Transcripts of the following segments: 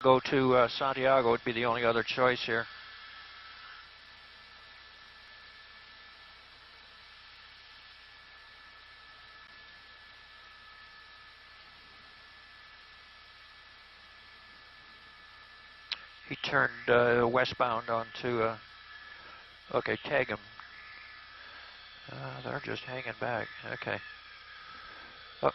Go to Santiago would be the only other choice here. He turned westbound onto, okay, tag him. They're just hanging back. Okay. Oh.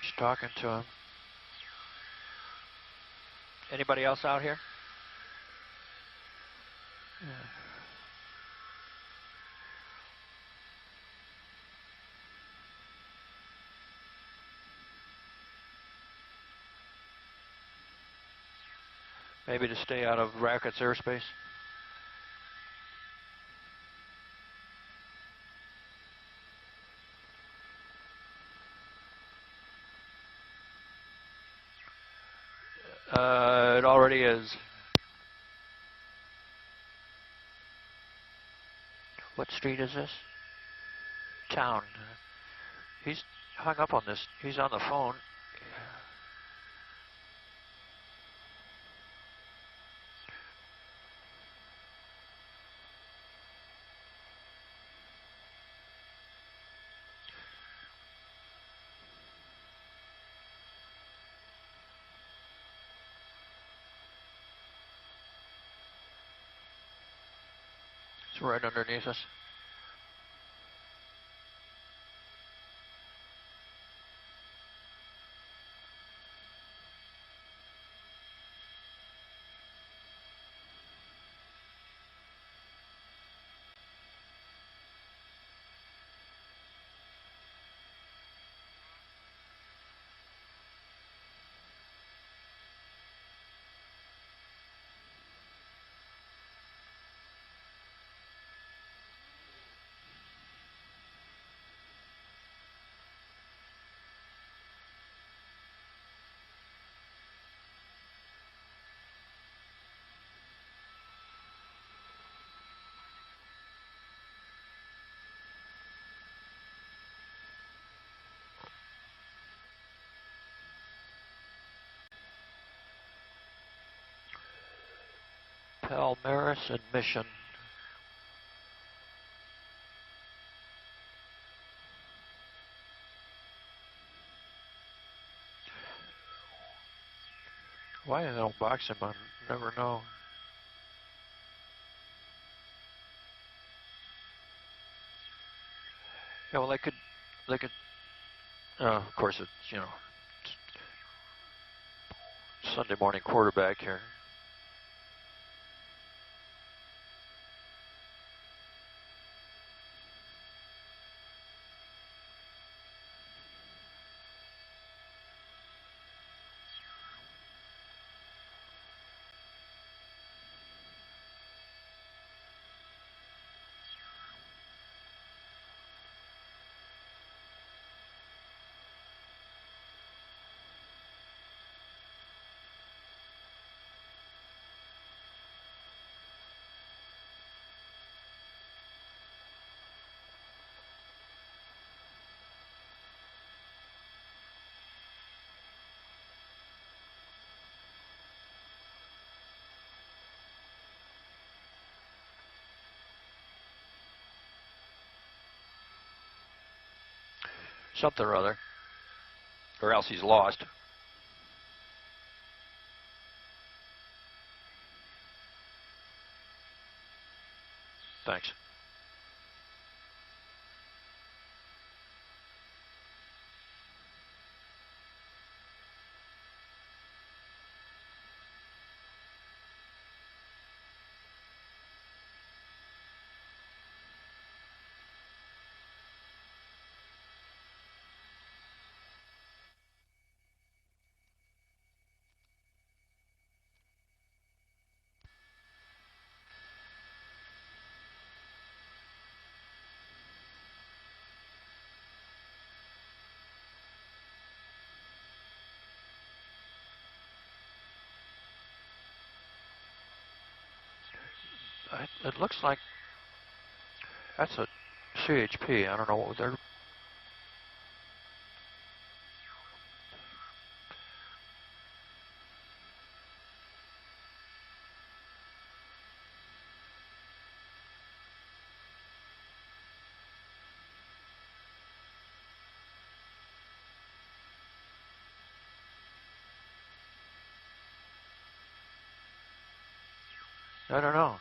He's talking to him. Anybody else out here? Yeah. Maybe to stay out of Rackett's airspace. It already is. What street is this? Town. He's hung up on this. He's on the phone. It's right underneath us. Palmaris and Mission. Why they don't box him, I never know. Yeah, well, they could, of course, it's, you know, Sunday morning quarterback here. Something or other, or else he's lost. Thanks. It looks like that's a CHP. I don't know what they're. I don't know.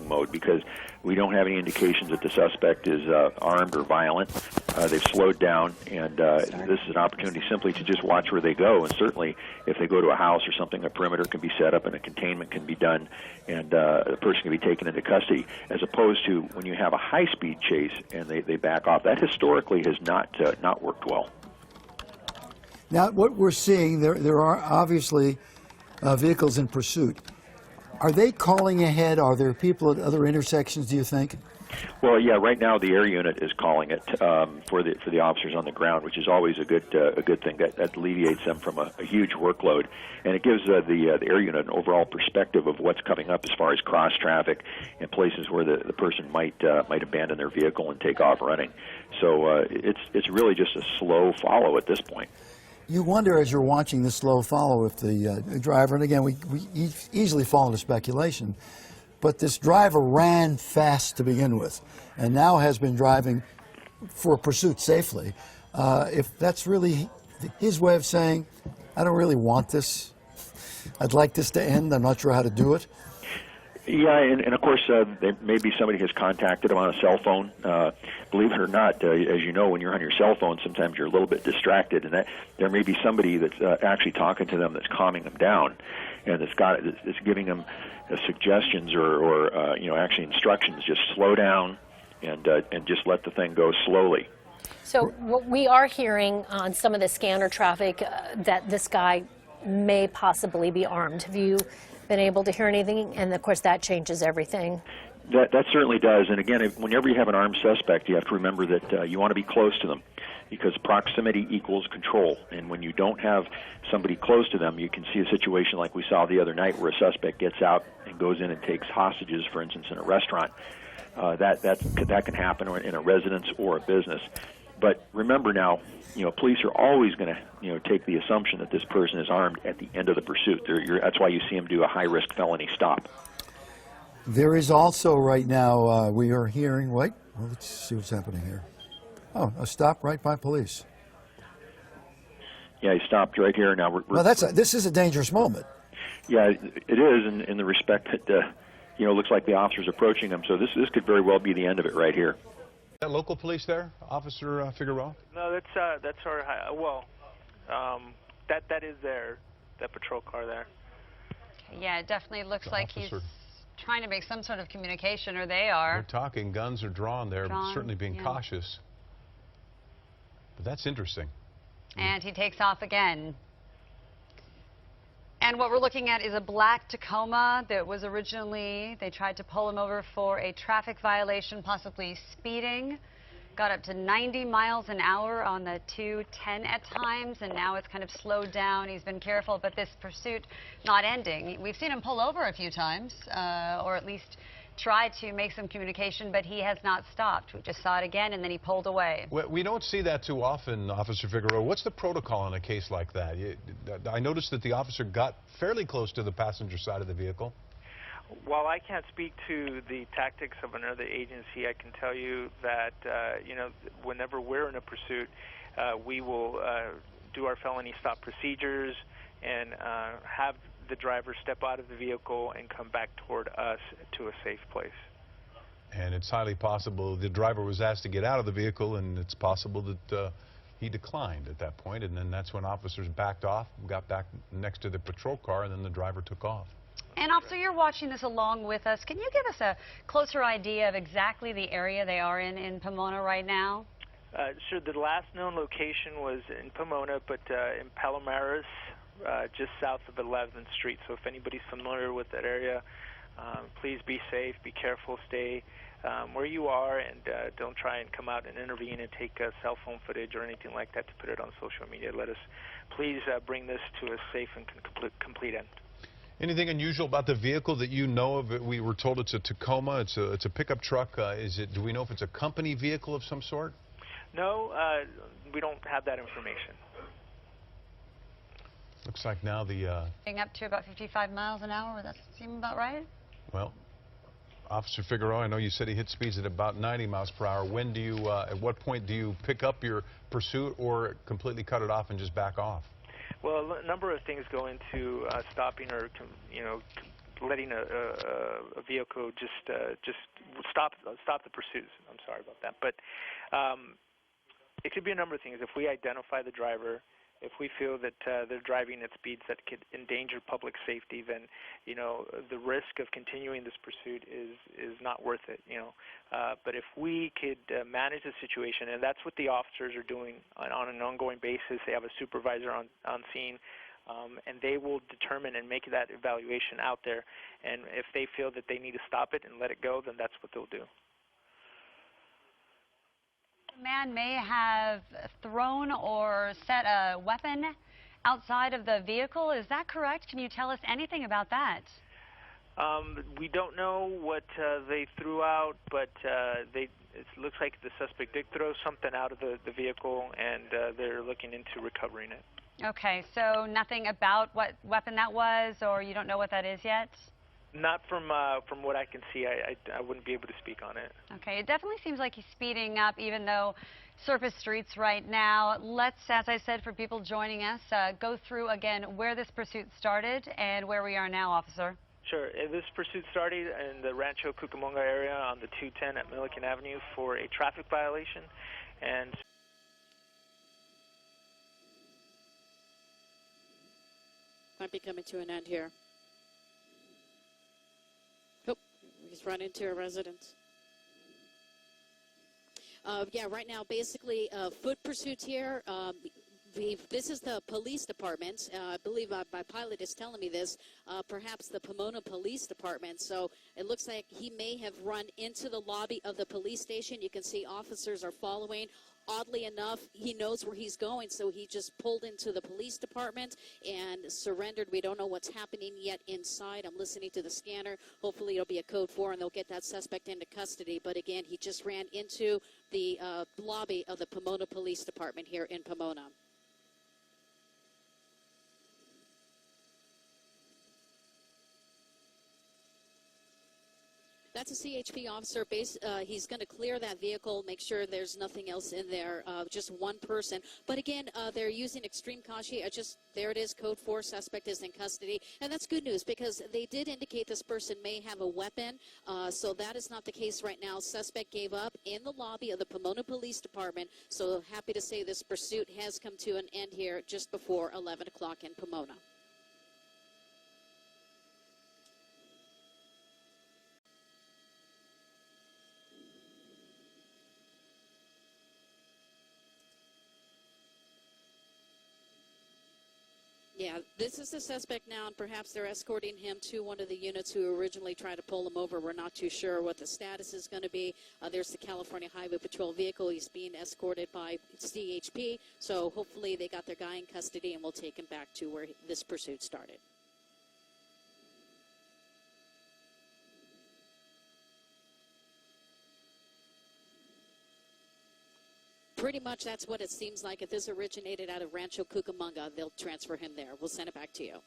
Mode because we don't have any indications that the suspect is armed or violent. They've slowed down, and this is an opportunity simply to just watch where they go. And certainly, if they go to a house or something, a perimeter can be set up and a containment can be done, and the person can be taken into custody. As opposed to when you have a high-speed chase and they back off, that historically has not worked well. Now, what we're seeing, there are obviously vehicles in pursuit. Are they calling ahead? Are there people at other intersections, do you think? Well, yeah. Right now, the air unit is calling it for the officers on the ground, which is always a good thing. That alleviates them from a huge workload, and it gives the air unit an overall perspective of what's coming up as far as cross traffic and places where the person might abandon their vehicle and take off running. So it's really just a slow follow at this point. You wonder, as you're watching this slow follow, if the driver, and again, we easily fall into speculation, but this driver ran fast to begin with, and now has been driving for pursuit safely. If that's really his way of saying, I don't really want this, I'd like this to end, I'm not sure how to do it. Yeah, and of course, maybe somebody has contacted him on a cell phone. Believe it or not, as you know, when you're on your cell phone, sometimes you're a little bit distracted, and there may be somebody that's actually talking to them that's calming them down, and it's giving them suggestions or actually instructions. Just slow down and just let the thing go slowly. So what we are hearing on some of the scanner traffic that this guy may possibly be armed. Have you been able to hear anything? And of course that changes everything. That certainly does. And again, whenever you have an armed suspect, you have to remember that you want to be close to them, because proximity equals control. And when you don't have somebody close to them, you can see a situation like we saw the other night where a suspect gets out and goes in and takes hostages, for instance, in a restaurant. That can happen in a residence or a business. But remember now, police are always going to, take the assumption that this person is armed at the end of the pursuit. That's why you see them do a high-risk felony stop. There is also right now, we are hearing, let's see what's happening here. Oh, a stop right by police. Yeah, he stopped right here. Now this is a dangerous moment. Yeah, it is in the respect that, looks like the officer's approaching him. So this could very well be the end of it right here. That local police there, Officer Figueroa? No, that's our that is that patrol car there. Yeah, it definitely looks like he's trying to make some sort of communication, or they are. They're talking. Guns are drawn. They're certainly being cautious. But that's interesting. And he takes off again. And what we're looking at is a black Tacoma that was originally, they tried to pull him over for a traffic violation, possibly speeding. Got up to 90 miles an hour on the 210 at times, and now it's kind of slowed down. He's been careful, but this pursuit not ending. We've seen him pull over a few times, or at least try to make some communication, but he has not stopped. We just saw it again, and then he pulled away. Well, we don't see that too often, Officer Figueroa. What's the protocol in a case like that? I noticed that the officer got fairly close to the passenger side of the vehicle. While I can't speak to the tactics of another agency, I can tell you that, whenever we're in a pursuit, we will do our felony stop procedures and have the driver step out of the vehicle and come back toward us to a safe place. And it's highly possible the driver was asked to get out of the vehicle, and it's possible that he declined at that point, and then that's when officers backed off, got back next to the patrol car, and then the driver took off. And officer, you're watching this along with us. Can you give us a closer idea of exactly the area they are in Pomona right now? Sure. The last known location was in Pomona, but in Palomares, just south of 11th Street. So if anybody's familiar with that area, please be safe, be careful, stay where you are, and don't try and come out and intervene and take cell phone footage or anything like that to put it on social media. Let us please bring this to a safe and complete end. Anything unusual about the vehicle that you know of? We were told it's a Tacoma. It's a pickup truck. Do we know if it's a company vehicle of some sort? No, we don't have that information. Looks like now the... Getting up to about 55 miles an hour. Would that seem about right? Well, Officer Figueroa, I know you said he hit speeds at about 90 miles per hour. When do you, at what point do you pick up your pursuit or completely cut it off and just back off? Well, a number of things go into stopping or, letting a vehicle just stop the pursuit. I'm sorry about that, but it could be a number of things. If we identify the driver, if we feel that they're driving at speeds that could endanger public safety, then the risk of continuing this pursuit is not worth it. But if we could manage the situation, and that's what the officers are doing on an ongoing basis. They have a supervisor on scene, and they will determine and make that evaluation out there. And if they feel that they need to stop it and let it go, then that's what they'll do. The man may have thrown or set a weapon outside of the vehicle. Is that correct? Can you tell us anything about that? We don't know what they threw out, but it looks like the suspect did throw something out of the vehicle, and they're looking into recovering it. Okay, so nothing about what weapon that was, or you don't know what that is yet? Not from what I can see. I wouldn't be able to speak on it. Okay, it definitely seems like he's speeding up, even though surface streets right now. Let's, as I said, for people joining us, go through again where this pursuit started and where we are now, officer. Sure. This pursuit started in the Rancho Cucamonga area on the 210 at Milliken Avenue for a traffic violation, and might be coming to an end here. He's run into a residence. Yeah, right now, basically, foot pursuits here. This is the police department. I believe my pilot is telling me this. Perhaps the Pomona Police Department. So it looks like he may have run into the lobby of the police station. You can see officers are following. Oddly enough, he knows where he's going, so he just pulled into the police department and surrendered. We don't know what's happening yet inside. I'm listening to the scanner. Hopefully it'll be a code 4 and they'll get that suspect into custody. But again, he just ran into the lobby of the Pomona Police Department here in Pomona. That's a CHP officer. He's going to clear that vehicle, make sure there's nothing else in there, just one person. But again, they're using extreme caution. There it is, code 4, suspect is in custody. And that's good news because they did indicate this person may have a weapon. So that is not the case right now. Suspect gave up in the lobby of the Pomona Police Department. So happy to say this pursuit has come to an end here just before 11 o'clock in Pomona. Yeah, this is the suspect now, and perhaps they're escorting him to one of the units who originally tried to pull him over. We're not too sure what the status is going to be. There's the California Highway Patrol vehicle. He's being escorted by CHP, so hopefully they got their guy in custody, and we'll take him back to where this pursuit started. Pretty much that's what it seems like. If this originated out of Rancho Cucamonga, they'll transfer him there. We'll send it back to you.